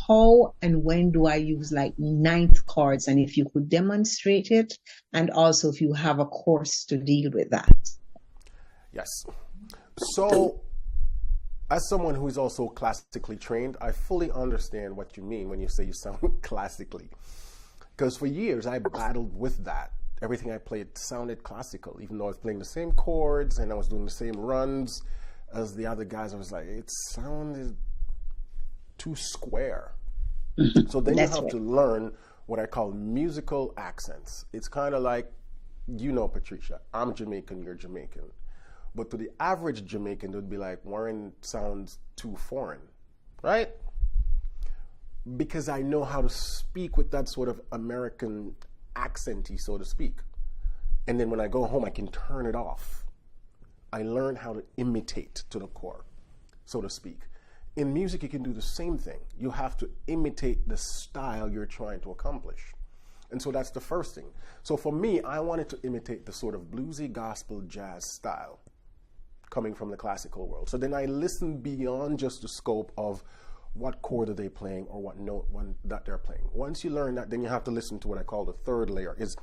how and when do I use like ninth chords? And if you could demonstrate it, and also if you have a course to deal with that. Yes. So, as someone who is also classically trained, I fully understand what you mean when you say you sound classically. Because for years, I battled with that. Everything I played sounded classical, even though I was playing the same chords and I was doing the same runs as the other guys. I was like, it sounded too square. So then you have to learn what I call musical accents. It's kind of like, you know, Patricia, I'm Jamaican, you're Jamaican. But to the average Jamaican, it would be like, Warren sounds too foreign, right? Because I know how to speak with that sort of American accenty, so to speak. And then when I go home, I can turn it off. I learn how to imitate to the core, so to speak. In music, you can do the same thing. You have to imitate the style you're trying to accomplish. And so that's the first thing. So for me, I wanted to imitate the sort of bluesy gospel jazz style coming from the classical world. So then I listened beyond just the scope of what chord are they playing or what note that they're playing. Once you learn that, then you have to listen to what I call the third layer, is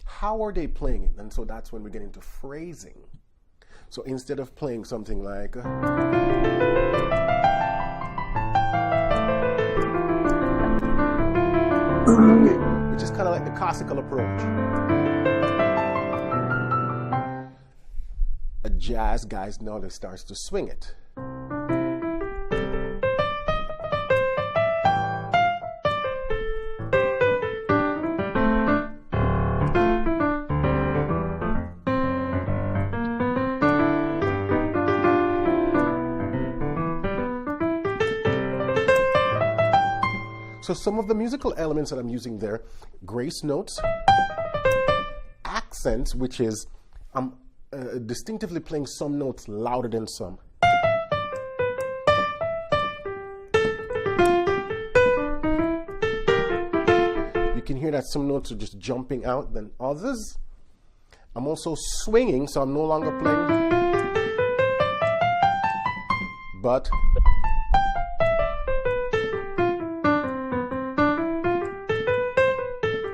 how are they playing it? And so that's when we get into phrasing. So instead of playing something like which is kind of like the classical approach, a jazz guys now they starts to swing it. So some of the musical elements that I'm using there, grace notes, accents, which is I'm distinctively playing some notes louder than some. You can hear that some notes are just jumping out than others. I'm also swinging, so I'm no longer playing, but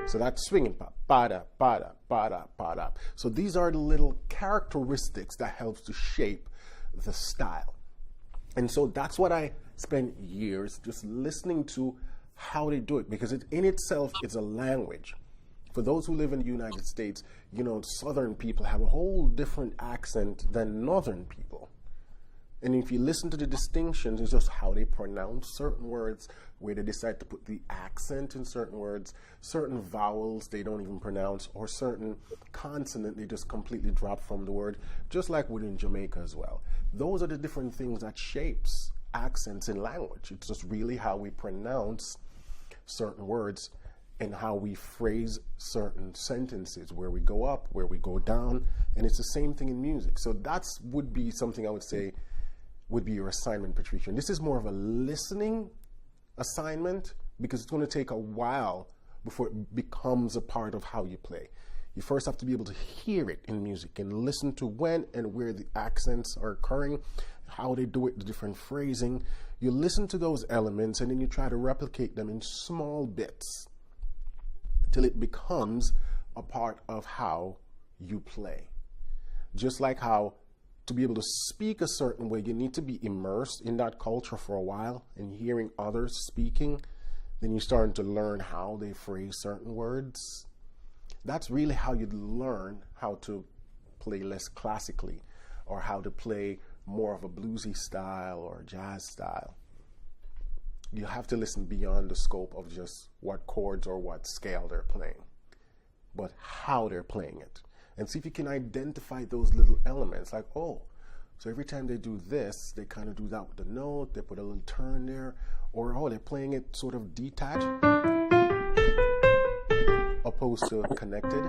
so that's swinging, ba-da, ba-da, ba-da, ba-da. So these are the little characteristics that helps to shape the style. And so that's what I spent years just listening to how they do it, because it in itself is a language. For those who live in the United States, you know, Southern people have a whole different accent than Northern people. And if you listen to the distinctions, it's just how they pronounce certain words, where they decide to put the accent in certain words, certain vowels they don't even pronounce, or certain consonant they just completely drop from the word, just like within Jamaica as well. Those are the different things that shapes accents in language. It's just really how we pronounce certain words and how we phrase certain sentences, where we go up, where we go down, and it's the same thing in music. So that's would be something I would say would be your assignment, Patricia. And this is more of a listening assignment, because it's going to take a while before it becomes a part of how you play. You first have to be able to hear it in music and listen to when and where the accents are occurring, how they do it, the different phrasing. You listen to those elements and then you try to replicate them in small bits till it becomes a part of how you play. Just like how to be able to speak a certain way, you need to be immersed in that culture for a while and hearing others speaking. Then you're starting to learn how they phrase certain words. That's really how you learn how to play less classically, or how to play more of a bluesy style or jazz style. You have to listen beyond the scope of just what chords or what scale they're playing, but how they're playing it. And see if you can identify those little elements, like, oh, so every time they do this, they kind of do that with the note, they put a little turn there, or oh, they're playing it sort of detached, opposed to connected.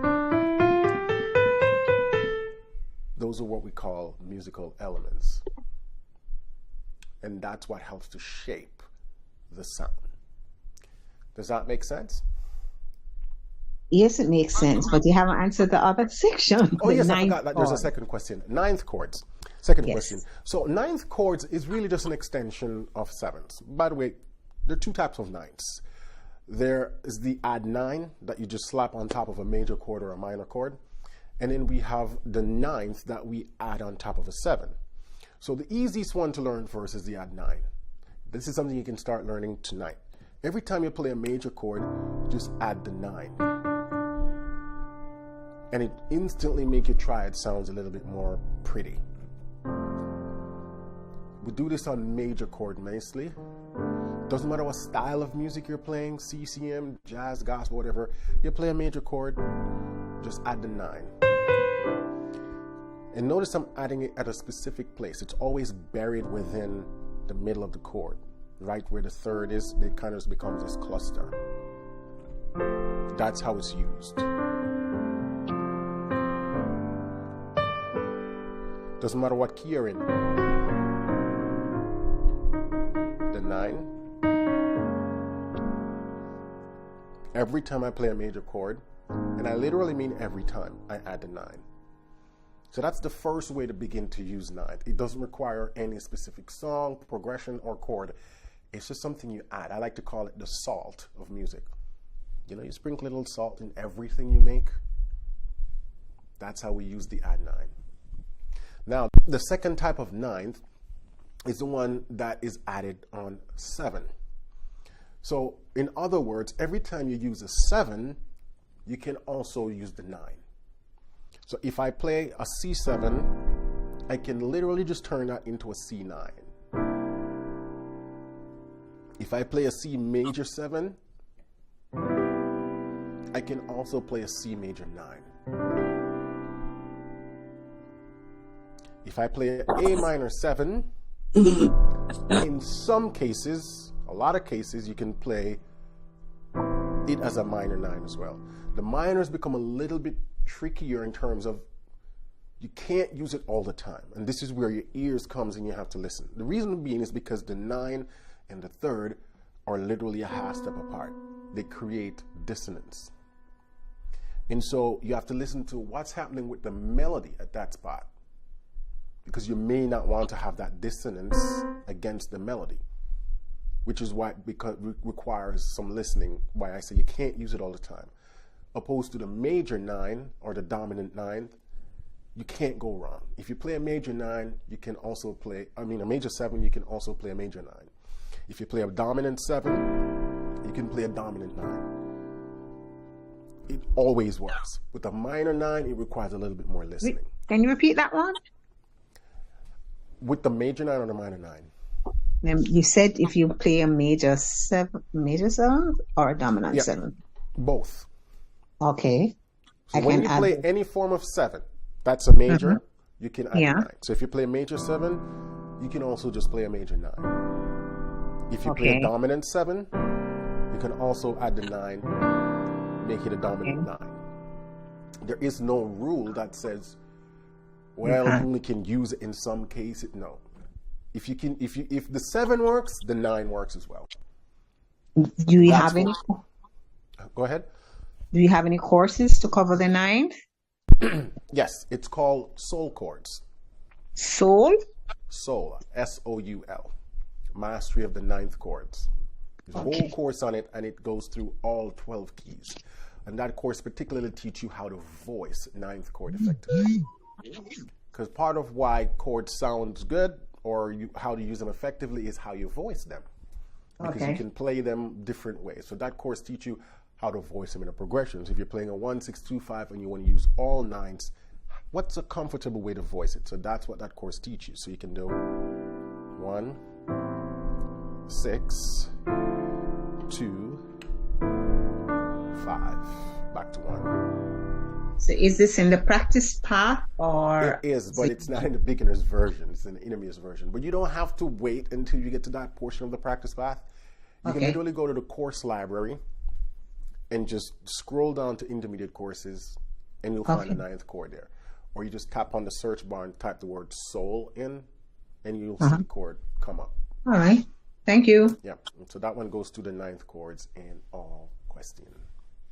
Those are what we call musical elements. And that's what helps to shape the sound. Does that make sense? Yes, it makes sense, but you haven't answered the other section. Oh, yes, I forgot that there's a second question. Ninth chords. Second question. So ninth chords is really just an extension of sevenths. By the way, there are two types of ninths. There is the add 9 that you just slap on top of a major chord or a minor chord. And then we have the ninth that we add on top of a 7. So the easiest one to learn first is the add 9. This is something you can start learning tonight. Every time you play a major chord, just add the 9. And it instantly makes your triad sounds a little bit more pretty. We do this on major chord nicely. Doesn't matter what style of music you're playing, CCM, jazz, gospel, whatever. You play a major chord, just add the 9. And notice I'm adding it at a specific place. It's always buried within the middle of the chord, right where the third is. It kind of becomes this cluster. That's how it's used. Doesn't matter what key you're in. The 9. Every time I play a major chord, and I literally mean every time, I add the 9. So that's the first way to begin to use ninth. It doesn't require any specific song, progression, or chord. It's just something you add. I like to call it the salt of music. You know, you sprinkle a little salt in everything you make. That's how we use the add 9. Now, the second type of ninth is the one that is added on 7. So, in other words, every time you use a 7, you can also use the 9. So if I play a C7, I can literally just turn that into a C9. If I play a C major 7, I can also play a C major 9. If I play an A minor 7, in some cases, a lot of cases, you can play it as a minor 9 as well. The minors become a little bit trickier in terms of you can't use it all the time. And this is where your ears comes and you have to listen. The reason being is because the 9 and the third are literally a half step apart. They create dissonance. And so you have to listen to what's happening with the melody at that spot, because you may not want to have that dissonance against the melody, which is why, because it requires some listening, why I say you can't use it all the time. Opposed to the major 9 or the dominant 9, you can't go wrong. If you play a major 9, you can also play, a major 7, you can also play a major 9. If you play a dominant 7, you can play a dominant 9. It always works. With a minor 9, it requires a little bit more listening. Can you repeat that one? With the major 9 or the minor 9? You said if you play a major 7 or a dominant 7? Both. Okay. So when you play any form of 7, that's a major, you can add a 9. So if you play a major 7, you can also just play a major 9. If you play a dominant 7, you can also add the 9, make it a dominant 9. There is no rule that says, well, you only can use it in some cases. No. If the 7 works, the 9 works as well. Do you have any? Go ahead. Do you have any courses to cover the 9? Yes, it's called soul chords. Soul? Soul, S-O-U-L. Mastery of the 9th chords. There's a whole course on it, and it goes through all 12 keys. And that course particularly teaches you how to voice 9th chord effectively. Because part of why chords sound good, or how to use them effectively, is how you voice them. Because you can play them different ways. So that course teaches you how to voice them in a progression. So if you're playing a 1, 6, 2, 5, and you want to use all 9s, what's a comfortable way to voice it? So that's what that course teaches. So you can do 1, 6, 2, 5, back to 1. So is this in the practice path, or? It is, but it's not in the beginner's version. It's in the intermediate version. But you don't have to wait until you get to that portion of the practice path. You can literally go to the course library and just scroll down to intermediate courses, and you'll find the 9th chord there. Or you just tap on the search bar and type the word soul in, and you'll see the chord come up. All right. Thank you. Yeah. So that one goes to the 9th chords in all questions.